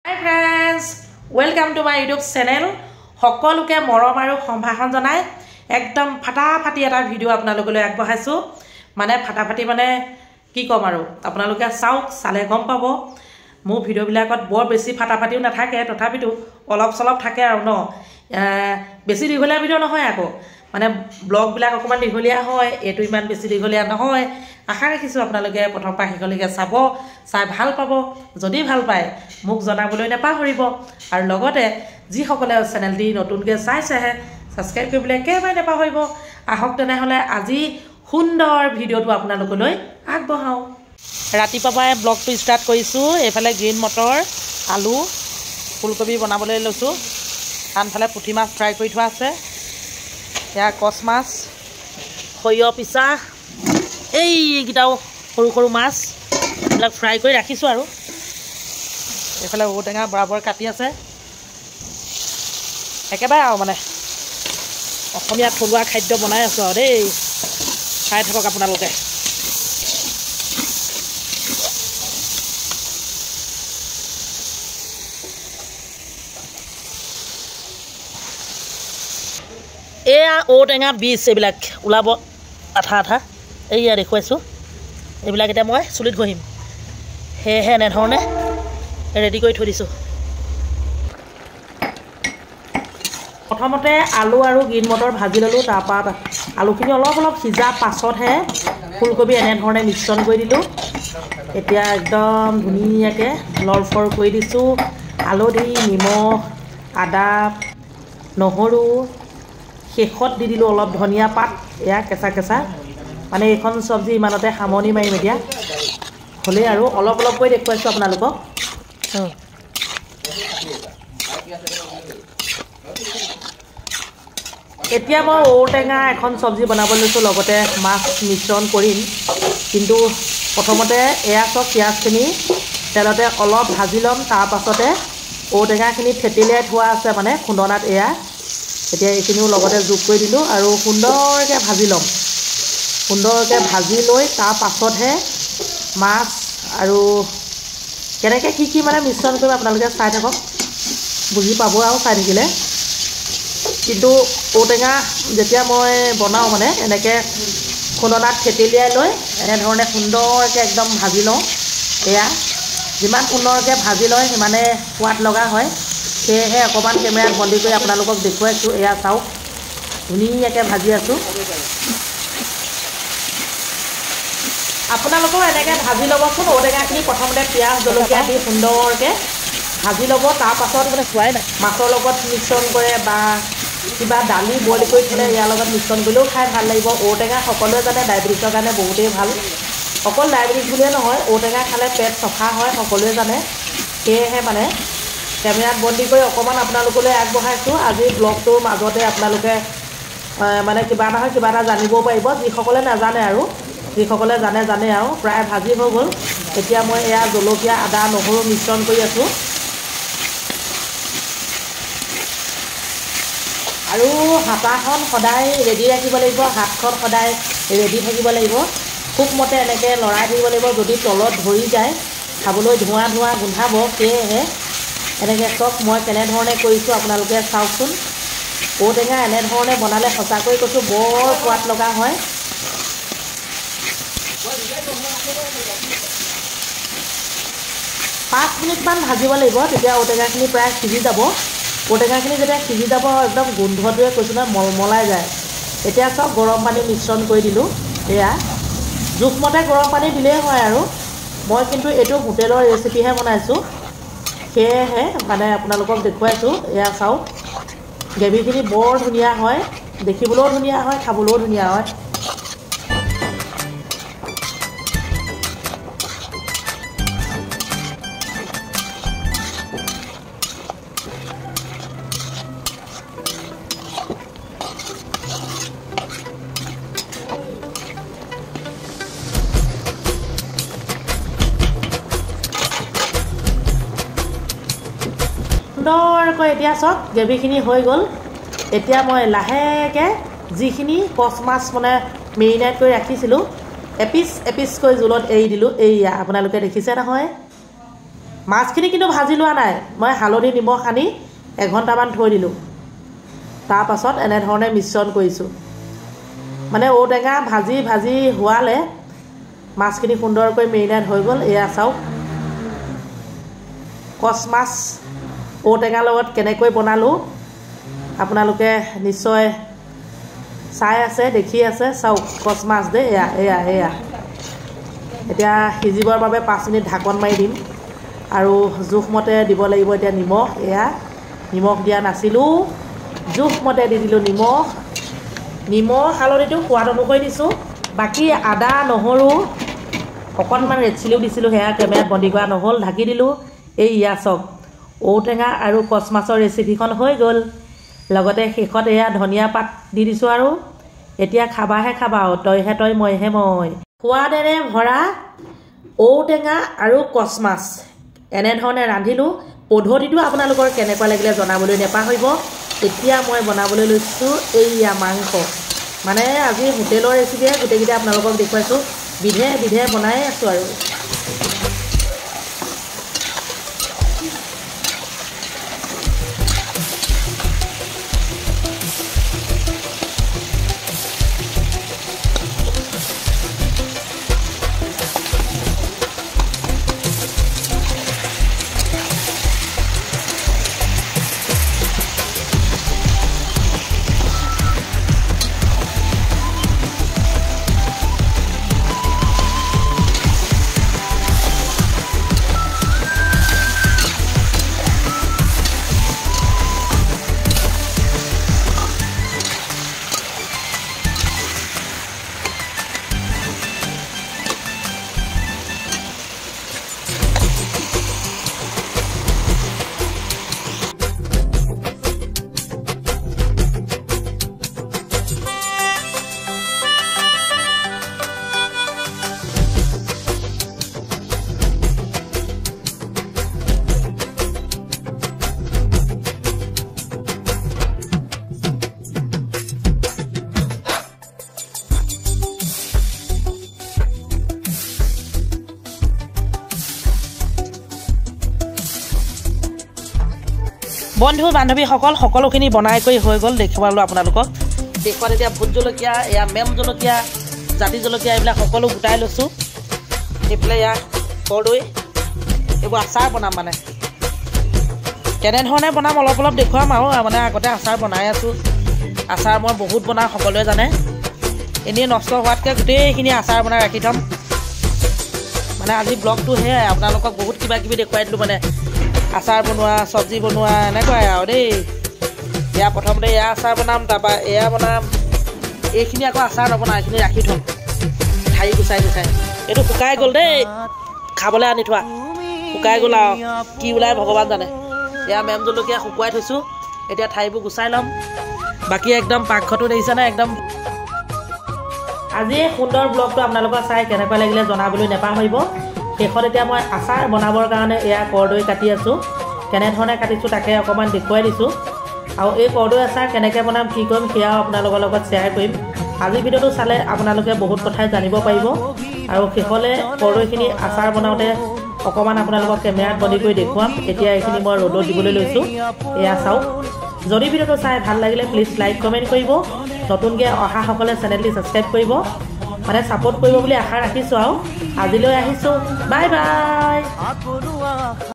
Hi friends, welcome to my YouTube channel. সকলোকে মৰম আৰু সম্ভাষণ জনাই একদম ফাটাফাটি এটা ভিডিও আপোনালোকলৈ আগবঢ়াইছো মানে ফাটাফাটি মানে কি কম আৰু আপোনালোকে চাওক চালে গম পাব মোৰ ভিডিও বিলাকত বৰ বেছি ফাটাফাটিও নাথাকে তথাপিতো অলপ চলপ থাকে আৰু ন বেছি দীঘলীয়া ভিডিও নহয় আকৌ মানে ব্লগ বিলাক অকমান দীঘলীয়া হয় এটো ইমান বেছি দীঘলীয়া নহয় আশা ৰাখিছো আপোনালোকে প্ৰথম পৰা শেষলৈকে চাব চাই ভাল পাব যদি ভাল পায় মোক জনাবলৈ নাপাহৰিব আৰু লগতে যি সকলে চেনেলটি নতুনকৈ চাইছেহে সাবস্ক্ৰাইব কৰিবলৈ একেবাৰে নাপাহৰিব আহক তেনেহলে আজি সুন্দৰ ভিডিওটো আপোনালোকলৈ আগবঢ়াও ৰাতিপুৱাই ব্লগটো ষ্টাৰ্ট কৰিছো এফালে গ্ৰীণ মটৰ আলু ফুলকবি বনাবলৈ লৈছো আনফালে পুঠি মাছ ফ্ৰাই কৰি থোৱা আছে এয়া কচ মাছ সৰিয়হ পিছা এইকেইটাও সৰু সৰু মাছ এইবিলাক ফ্ৰাই কৰি ৰাখিছোঁ আৰু এইফালে ঔটেঙা বৰাবৰ কাটি আছে একেবাৰে আৰু মানে অসমীয়া থলুৱা খাদ্য বনাই আছোঁ আৰু দেই খাই থাকক আপোনালোকে এয়া ঔটেঙা বীজ এইবিলাক ওলাব আঠা আঠা এইয়া দেখুৱাইছোঁ এইবিলাক এতিয়া মই চুলিত ঘঁহিম সেয়েহে এনেধৰণে ৰেডি কৰি থৈ দিছোঁ প্ৰথমতে আলু আৰু গ্ৰীণ মটৰ ভাজি ল'লোঁ তাৰপৰা আলুখিনি অলপ অলপ সিজা পাছতহে ফুলকবি এনেধৰণে মিশ্ৰণ কৰি দিলোঁ এতিয়া একদম ধুনীয়াকৈ লৰফৰ কৰি দিছোঁ হালধি নিমখ আদা নহৰু শেষত দি দিলোঁ অলপ ধনিয়া পাত এয়া কেঁচা কেঁচা মানে এইখন চব্জি ইমানতে সামৰণি মাৰিম এতিয়া হ'লেই আৰু অলপ অলপকৈ দেখুৱাইছোঁ আপোনালোকক এতিয়া মই ঔটেঙা এখন চব্জি বনাব লৈছোঁ লগতে মাছ মিশ্ৰণ কৰিম কিন্তু প্ৰথমতে এয়া চব পিঁয়াজখিনি তেলতে অলপ ভাজি ল'ম তাৰপাছতে ঔটেঙাখিনি থেতেলিয়াই থোৱা আছে মানে খুন্দনাত এয়া এতিয়া এইখিনিও লগতে যোগ কৰি দিলোঁ আৰু সুন্দৰকৈ ভাজি ল'ম সুন্দৰকৈ ভাজি লৈ তাৰ পাছতহে মাছ আৰু কেনেকৈ কি মানে মিশ্ৰণ কৰিম আপোনালোকে চাই থাকক বুজি পাব আৰু চাই থাকিলে কিন্তু ঔটেঙা যেতিয়া মই বনাওঁ মানে এনেকৈ খুন্দনাত থেতেলিয়াই লৈ এনেধৰণে সুন্দৰকৈ একদম ভাজি লওঁ এয়া যিমান সুন্দৰকৈ ভাজি লয় সিমানে সোৱাদ লগা হয় সেয়েহে অকণমান কেমেৰাত বন্দী কৰি আপোনালোকক দেখুৱাইছোঁ এয়া চাওক ধুনীয়াকৈ ভাজি আছোঁ আপোনালোকেও এনেকৈ ভাজি ল'বচোন ঔটেঙাখিনি প্ৰথমতে পিঁয়াজ জলকীয়া দি সুন্দৰকৈ ভাজি ল'ব তাৰপাছত মানে চোৱাই নাই মাছৰ লগত মিশ্ৰণ কৰে বা কিবা দালি বইল কৰি থ'লে ইয়াৰ লগত মিশ্ৰণ কৰিলেও খাই ভাল লাগিব ঔটেঙা সকলোৱে জানে ডায়েবেটিছৰ কাৰণে বহুতেই ভাল অকল ডায়েবেটিছ বুলিয়ে নহয় ঔটেঙা খালে পেট চফা হয় সকলোৱে জানে সেয়েহে মানে কেমেৰাত বন্দী কৰি অকণমান আপোনালোকলৈ আগবঢ়াইছোঁ আজি ব্লগটোৰ মাজতে আপোনালোকে মানে কিবা নহয় কিবা এটা জানিবও পাৰিব যিসকলে নাজানে আৰু যিসকলে জানে আৰু প্ৰায় ভাজি হৈ গ'ল এতিয়া মই এয়া জলকীয়া আদা নহৰু মিশ্ৰণ কৰি আছোঁ আৰু হাতাখন সদায় ৰেডি ৰাখিব লাগিব হাতখন সদায় ৰেডি থাকিব লাগিব খুব মতে এনেকৈ লৰাই থাকিব লাগিব যদি তলত ধৰি যায় খাবলৈ ধোঁৱা ধোঁৱা গোন্ধাব সেয়েহে এনেকৈ চব মই কেনেধৰণে কৰিছোঁ আপোনালোকে চাওকচোন ঔটেঙা এনেধৰণে বনালে সঁচাকৈ কৈছোঁ বৰ সোৱাদ লগা হয় 5 মিনিটমান ভাজিব লাগিব তেতিয়া ঔটেঙাখিনি প্ৰায় সিজি যাব ঔটেঙাখিনি যেতিয়া সিজি যাব একদম গোন্ধটোৱে কৈছোঁ নহয় মলমলাই যায় এতিয়া চব গৰম পানী মিশ্ৰণ কৰি দিলোঁ এয়া জোখমতে গৰম পানী দিলেই হয় আৰু মই কিন্তু এইটো হোটেলৰ ৰেচিপিহে বনাইছোঁ সেয়েহে মানে আপোনালোকক দেখুৱাইছোঁ এয়া চাওক গ্ৰেভিখিনি বৰ ধুনীয়া হয় দেখিবলৈও ধুনীয়া হয় খাবলৈও ধুনীয়া হয় সুন্দৰকৈ এতিয়া চাওক গ্ৰেভিখিনি হৈ গ'ল এতিয়া মই লাহেকৈ যিখিনি কচ মাছ মানে মেৰিনেট কৰি ৰাখিছিলোঁ এপিচ এপিচকৈ জোলত এৰি দিলোঁ এইয়া আপোনালোকে দেখিছে নহয় মাছখিনি কিন্তু ভাজি লোৱা নাই মই হালধি নিমখ আনি এঘণ্টামান থৈ দিলোঁ তাৰ পাছত এনেধৰণে মিশ্ৰণ কৰিছোঁ মানে ঔটেঙা ভাজি ভাজি হোৱালে মাছখিনি সুন্দৰকৈ মেৰিনেট হৈ গ'ল এয়া চাওক কচ মাছ ঔটেঙাৰ লগত কেনেকৈ বনালোঁ আপোনালোকে নিশ্চয় চাই আছে দেখি আছে চাওক কচ মাছ দে এয়া এয়া এয়া এতিয়া সিজিবৰ বাবে 5 মিনিট ঢাকন মাৰি দিম আৰু জোখমতে দিব লাগিব এতিয়া নিমখ এয়া নিমখ দিয়া নাছিলোঁ জোখমতে দি দিলোঁ নিমখ হালধিটো সোৱাদ অনুসৰি দিছোঁ বাকী আদা নহৰু অকণমান ৰেড চিলিও দিছিলোঁ সেয়া কেমেৰাত বন্দী কৰা নহ'ল ঢাকি দিলোঁ এই ইয়া চাওক ঔটেঙা আৰু কচ মাছৰ ৰেচিপিখন হৈ গ'ল লগতে শেষত এয়া ধনিয়া পাত দি দিছোঁ আৰু এতিয়া খাবাহে খাবা তইহে তই মইহে মই সোৱাদেৰে ভৰা ঔটেঙা আৰু কচ মাছ এনেধৰণে ৰান্ধিলোঁ পদ্ধতিটো আপোনালোকৰ কেনেকুৱা লাগিলে জনাবলৈ নেপাহৰিব এতিয়া মই বনাবলৈ লৈছোঁ এইয়া মাংস মানে আজি হোটেলৰ ৰেচিপিয়ে গোটেইকেইটা আপোনালোকক দেখুৱাইছোঁ বিধে বিধে বনাই আছোঁ আৰু বন্ধু বান্ধৱীসকল সকলোখিনি বনাই কৰি হৈ গ'ল দেখুৱালোঁ আপোনালোকক দেখুৱাত এতিয়া ভোট জলকীয়া এয়া মেম জলকীয়া জাতি জলকীয়া এইবিলাক সকলো গোটাই লৈছোঁ এইফালে এয়া কৰ্দৈ এইবোৰ আচাৰ বনাম মানে কেনেধৰণে বনাম অলপ অলপ দেখুৱাম আৰু মানে আগতে আচাৰ বনাই আছোঁ আচাৰ মই বহুত বনাওঁ সকলোৱে জানে এনেই নষ্ট হোৱাতকৈ গোটেইখিনি আচাৰ বনাই ৰাখি থ'ম মানে আজি ব্লগটো সেয়াই আপোনালোকক বহুত কিবা কিবি দেখুৱাই দিলোঁ মানে আচাৰ বনোৱা চব্জি বনোৱা এনেকুৱাই আৰু দেই এয়া প্ৰথমতে এয়া আচাৰ বনাম তাৰপৰা এয়া বনাম এইখিনি আকৌ আচাৰ নবনাওঁ এইখিনি ৰাখি থ'ম ঠাৰি গুচাই গুচাই এইটো শুকাই গ'ল দেই খাবলৈ আনি থোৱা শুকাই গ'ল আৰু কি ওলাই ভগৱান জানে এয়া মেম জলকীয়া শুকুৱাই থৈছোঁ এতিয়া ঠাৰিবোৰ গুচাই ল'ম বাকী একদম পাকঘৰটো দেখিছেনে একদম আজি এই সুন্দৰ ব্লগটো আপোনালোকৰ চাই কেনেকুৱা লাগিলে জনাবলৈ নেপাহৰিব শেষত এতিয়া মই আচাৰ বনাবৰ কাৰণে এয়া কৰ্দৈ কাটি আছোঁ কেনেধৰণে কাটিছোঁ তাকে অকণমান দেখুৱাই দিছোঁ আৰু এই কৰ্দৈ আচাৰ কেনেকৈ বনাম কি কৰিম সেয়াও আপোনালোকৰ লগত শ্বেয়াৰ কৰিম আজিৰ ভিডিঅ'টো চালে আপোনালোকে বহুত কথাই জানিব পাৰিব আৰু শেষলৈ কৰ্দৈখিনি আচাৰ বনাওঁতে অকণমান আপোনালোকক কেমেৰাত বন্দী কৰি দেখুৱাম এতিয়া এইখিনি মই ৰ'দত দিবলৈ লৈছোঁ এয়া চাওক যদি ভিডিঅ'টো চাই ভাল লাগিলে প্লিজ লাইক কমেণ্ট কৰিব নতুনকৈ অহাসকলে চেনেলটি ছাবস্ক্ৰাইব কৰিব মানে ছাপোৰ্ট কৰিব বুলি আশা ৰাখিছোঁ আৰু আজিলৈ আহিছোঁ বাই বাই